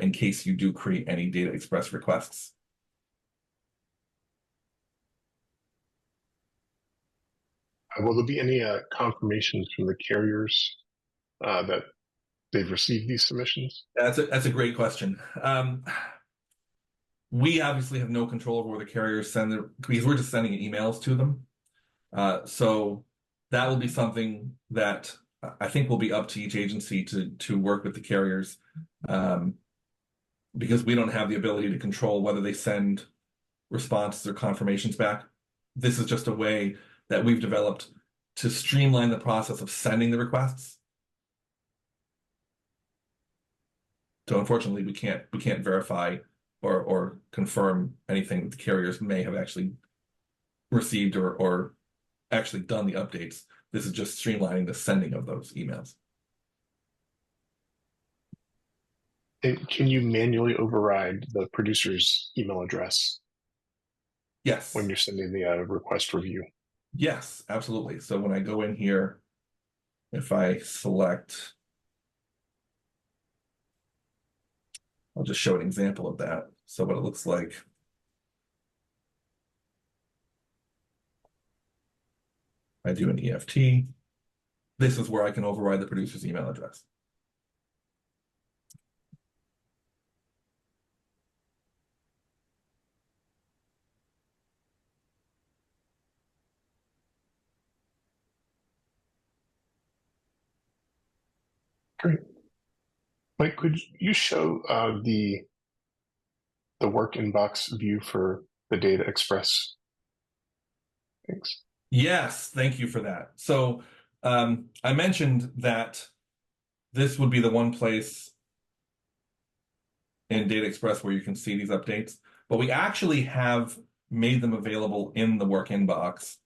in case you do create any Data Express requests. Will there be any confirmations from the carriers that they've received these submissions? That's a great question. We obviously have no control over where the carriers send their, because we're just sending emails to them. So that will be something that I think will be up to each agency to work with the carriers, because we don't have the ability to control whether they send responses or confirmations back. This is just a way that we've developed to streamline the process of sending the requests. So unfortunately, we can't verify or confirm anything that the carriers may have actually received or actually done the updates. This is just streamlining the sending of those emails. And can you manually override the producer's email address Yes. when you're sending the request review? Yes, absolutely. So when I go in here, if I select, I'll just show an example of that. So what it looks like. I do an EFT. This is where I can override the producer's email address. Great. Mike, could you show the work inbox view for the Data Express? Thanks. Yes, thank you for that. So I mentioned that this would be the one place in Data Express where you can see these updates, but we actually have made them available in the work inbox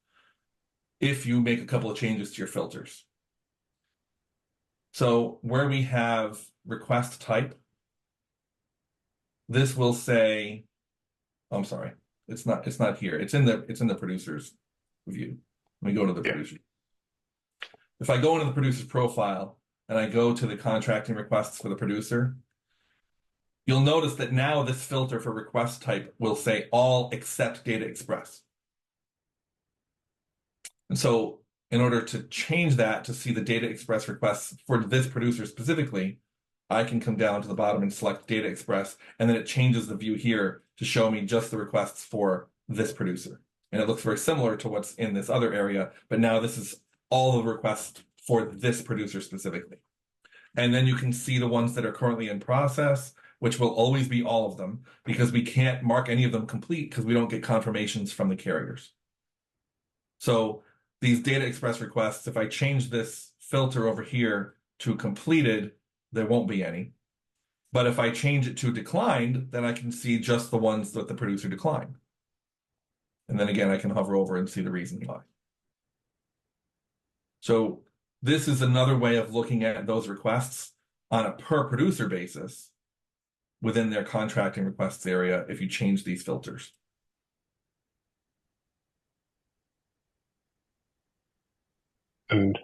if you make a couple of changes to your filters. So where we have request type, this will say, oh, I'm sorry, it's not here. It's in the producer's view. Let me go to the producer. If I go into the producer's profile and I go to the contracting requests for the producer, you'll notice that now this filter for request type will say all except Data Express. And so in order to change that to see the Data Express requests for this producer specifically, I can come down to the bottom and select Data Express, and then it changes the view here to show me just the requests for this producer. And it looks very similar to what's in this other area, but now this is all the requests for this producer specifically. And then you can see the ones that are currently in process, which will always be all of them, because we can't mark any of them complete because we don't get confirmations from the carriers. So these Data Express requests, if I change this filter over here to completed, there won't be any. But if I change it to declined, then I can see just the ones that the producer declined. And then again, I can hover over and see the reason why. So this is another way of looking at those requests on a per producer basis within their contracting requests area if you change these filters. And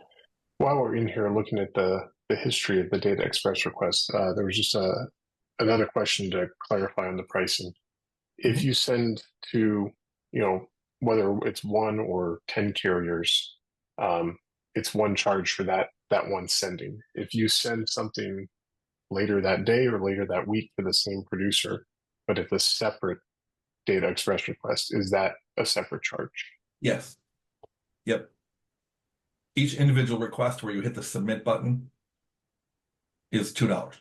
while we're in here looking at the history of the Data Express requests, there was just another question to clarify on the pricing. If you send to, whether it's 1 or 10 carriers, it's one charge for that one sending. If you send something later that day or later that week to the same producer, but if a separate Data Express request, is that a separate charge? Yes. Yep. Each individual request where you hit the submit button is $2.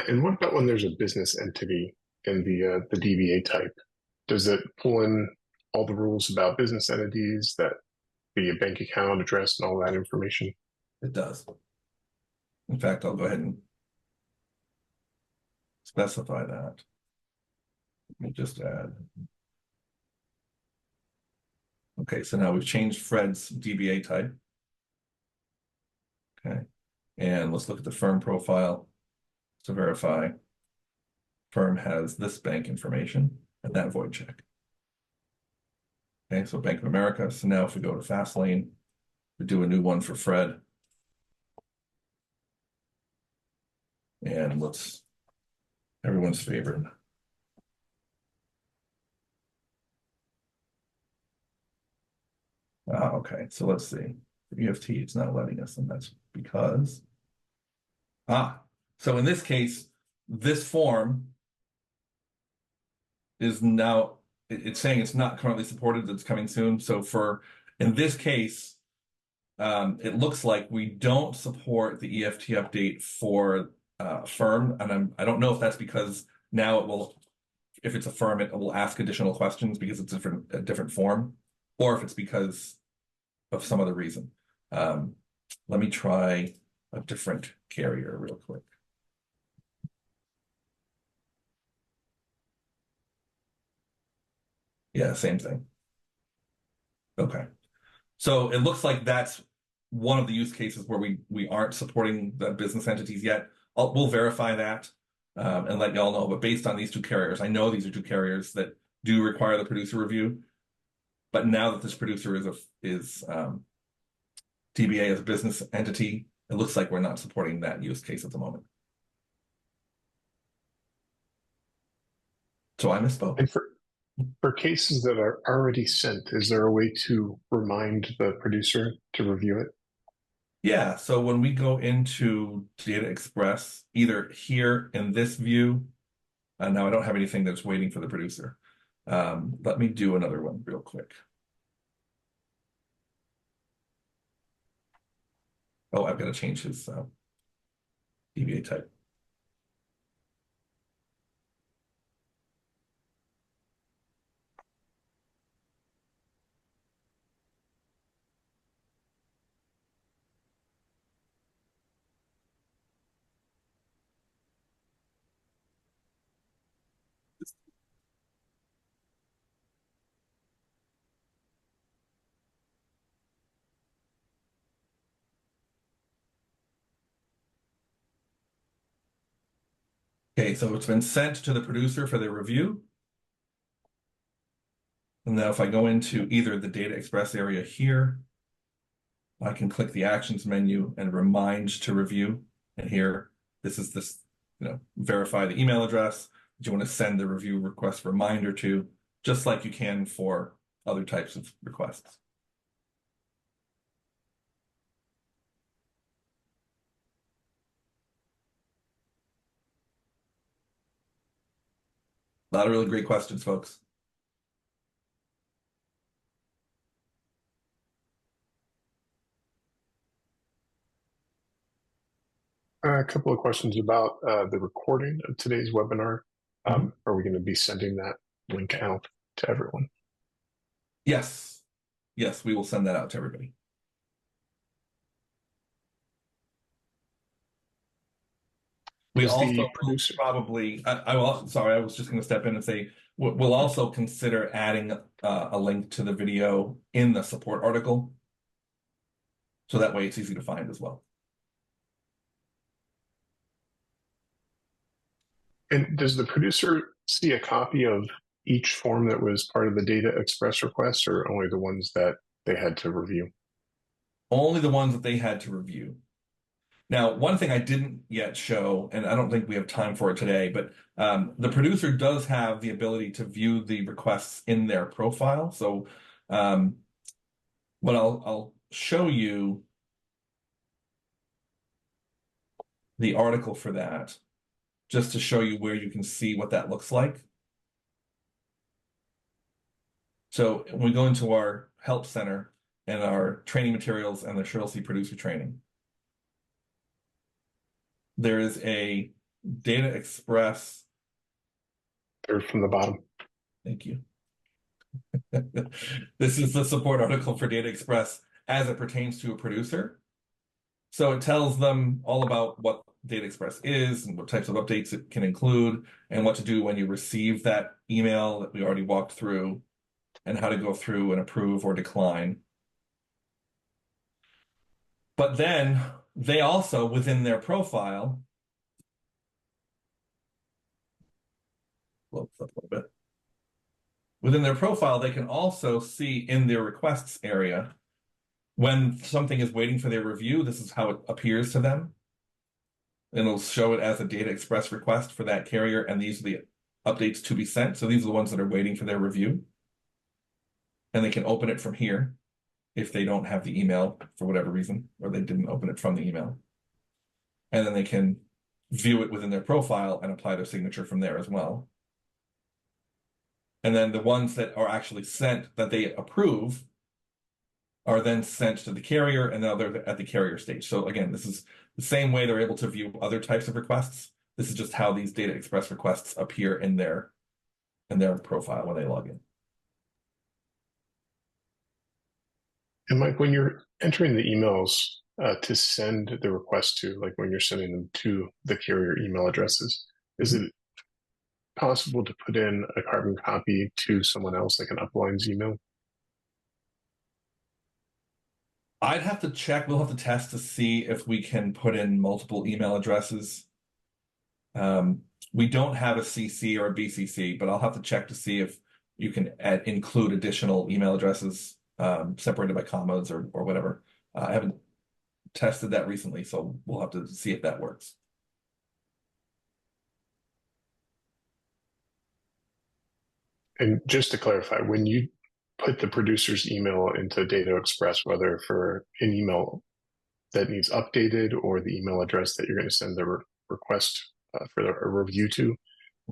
And what about when there's a business entity in the DBA type? Does it pull in all the rules about business entities, that the bank account address and all that information? It does. In fact, I'll go ahead and specify that. Let me just add. Okay, so now we've changed Fred's DBA type. Okay, and let's look at the firm profile to verify firm has this bank information and that void check. Okay, so Bank of America. So now if we go to Fastlane, we do a new one for Fred. And let's, everyone's favorite. Okay, so let's see. The EFT is not letting us, and that's because, so in this case, this form is now, it's saying it's not currently supported, that's coming soon. So in this case, it looks like we don't support the EFT update for firm, and I don't know if that's because now it will, if it's a firm, it will ask additional questions because it's a different form. or if it's because of some other reason. Let me try a different carrier real quick. Yeah, same thing. Okay. So it looks like that's one of the use cases where we aren't supporting the business entities yet. We'll verify that and let y'all know. But based on these two carriers, I know these are two carriers that do require the producer review. But now that this producer is DBA as a business entity, it looks like we're not supporting that use case at the moment. So I misspoke. And for cases that are already sent, is there a way to remind the producer to review it? Yeah, so when we go into Data Express, either here in this view, now I don't have anything that's waiting for the producer. Let me do another one real quick. Oh, I've got to change his DBA type. Okay, so it's been sent to the producer for their review. And now if I go into either the Data Express area here, I can click the Actions menu and remind to review. And here, this is this, verify the email address that you want to send the review request reminder to, just like you can for other types of requests. A lot of really great questions, folks. A couple of questions about the recording of today's webinar. Are we going to be sending that link out to everyone? Yes. Yes, we will send that out to everybody. We also probably, I was just going to step in and say, we'll also consider adding a link to the video in the support article. So that way it's easy to find as well. And does the producer see a copy of each form that was part of the Data Express request, or only the ones that they had to review? Only the ones that they had to review. Now, one thing I didn't yet show, and I don't think we have time for it today, but the producer does have the ability to view the requests in their profile. So what I'll show you the article for that, just to show you where you can see what that looks like. So when we go into our help center and our training materials and the SureLC producer training, there is a Data Express. Third from the bottom. Thank you. This is the support article for Data Express as it pertains to a producer. So it tells them all about what Data Express is and what types of updates it can include and what to do when you receive that email that we already walked through and how to go through and approve or decline. But then they also, within their profile, close up a little bit. Within their profile, they can also see in their requests area when something is waiting for their review. This is how it appears to them. And it'll show it as a Data Express request for that carrier, and these are the updates to be sent. So these are the ones that are waiting for their review. And they can open it from here if they don't have the email for whatever reason, or they didn't open it from the email. And then they can view it within their profile and apply their signature from there as well. And then the ones that are actually sent that they approve are then sent to the carrier, and now they're at the carrier stage. So again, this is the same way they're able to view other types of requests. This is just how these Data Express requests appear in their profile when they log in. And Mike, when you're entering the emails to send the request to, like when you're sending them to the carrier email addresses, is it possible to put in a carbon copy to someone else, like an upline's email? I'd have to check. We'll have to test to see if we can put in multiple email addresses. We don't have a CC or a BCC, but I'll have to check to see if you can include additional email addresses separated by commas or whatever. I haven't tested that recently, so we'll have to see if that works. And just to clarify, when you put the producer's email into Data Express, whether for an email that needs updated or the email address that you're going to send the request for a review to,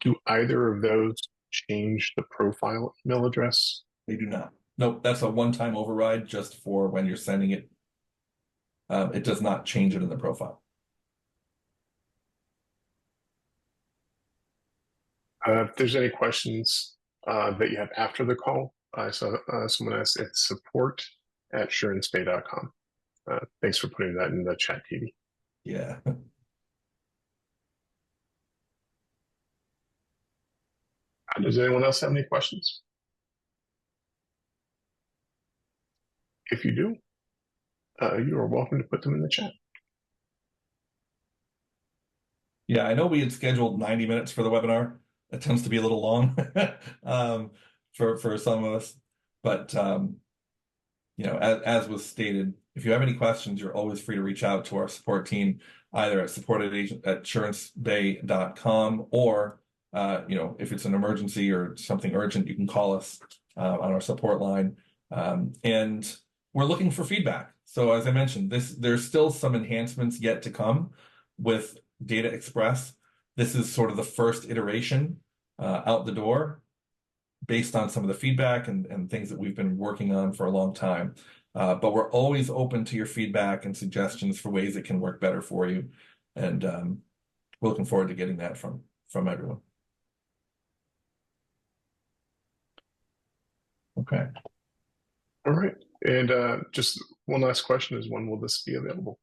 do either of those change the profile email address? They do not. Nope, that's a one-time override just for when you're sending it. It does not change it in the profile. If there's any questions that you have after the call, I saw someone asked at support@SureLC.com. Thanks for putting that in the chat, TV. Yeah. Does anyone else have any questions? If you do, you are welcome to put them in the chat. Yeah, I know we had scheduled 90 minutes for the webinar. It tends to be a little long for some of us, but as was stated, if you have any questions, you're always free to reach out to our support team, either at support@SureLC.com or if it's an emergency or something urgent, you can call us on our support line. And we're looking for feedback. So as I mentioned, there's still some enhancements yet to come with Data Express. This is sort of the first iteration out the door based on some of the feedback and things that we've been working on for a long time. But we're always open to your feedback and suggestions for ways it can work better for you. And we're looking forward to getting that from everyone. Okay. All right. And just one last question is, when will this be available?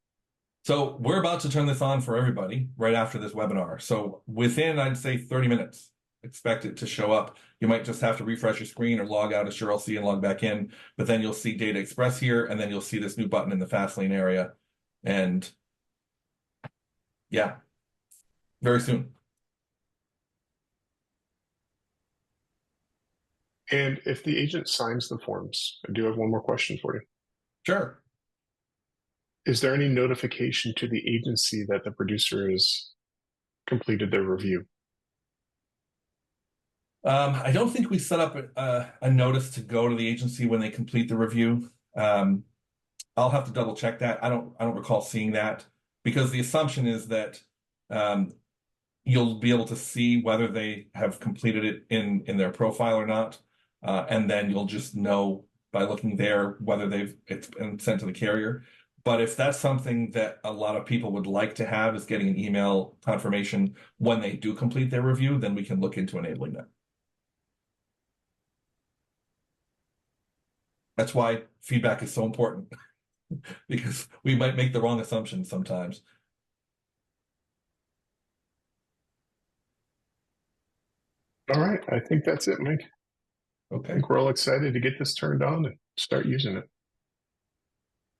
So we're about to turn this on for everybody right after this webinar. So within, I'd say 30 minutes, expect it to show up. You might just have to refresh your screen or log out of SureLC and log back in, but then you'll see Data Express here, and then you'll see this new button in the Fastlane area. And yeah, very soon. And if the agent signs the forms, I do have one more question for you. Sure. Is there any notification to the agency that the producer has completed their review? I don't think we set up a notice to go to the agency when they complete the review. I'll have to double check that. I don't recall seeing that, because the assumption is that you'll be able to see whether they have completed it in their profile or not, and then you'll just know by looking there whether it's been sent to the carrier. But if that's something that a lot of people would like to have, is getting an email confirmation when they do complete their review, then we can look into enabling that. That's why feedback is so important, because we might make the wrong assumptions sometimes. All right. I think that's it, Mike. Okay. I think we're all excited to get this turned on and start using it.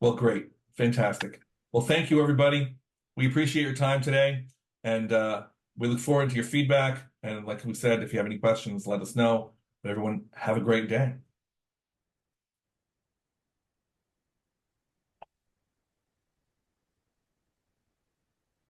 Well, great. Fantastic. Well, thank you, everybody. We appreciate your time today, and we look forward to your feedback. And like we said, if you have any questions, let us know. But everyone, have a great day.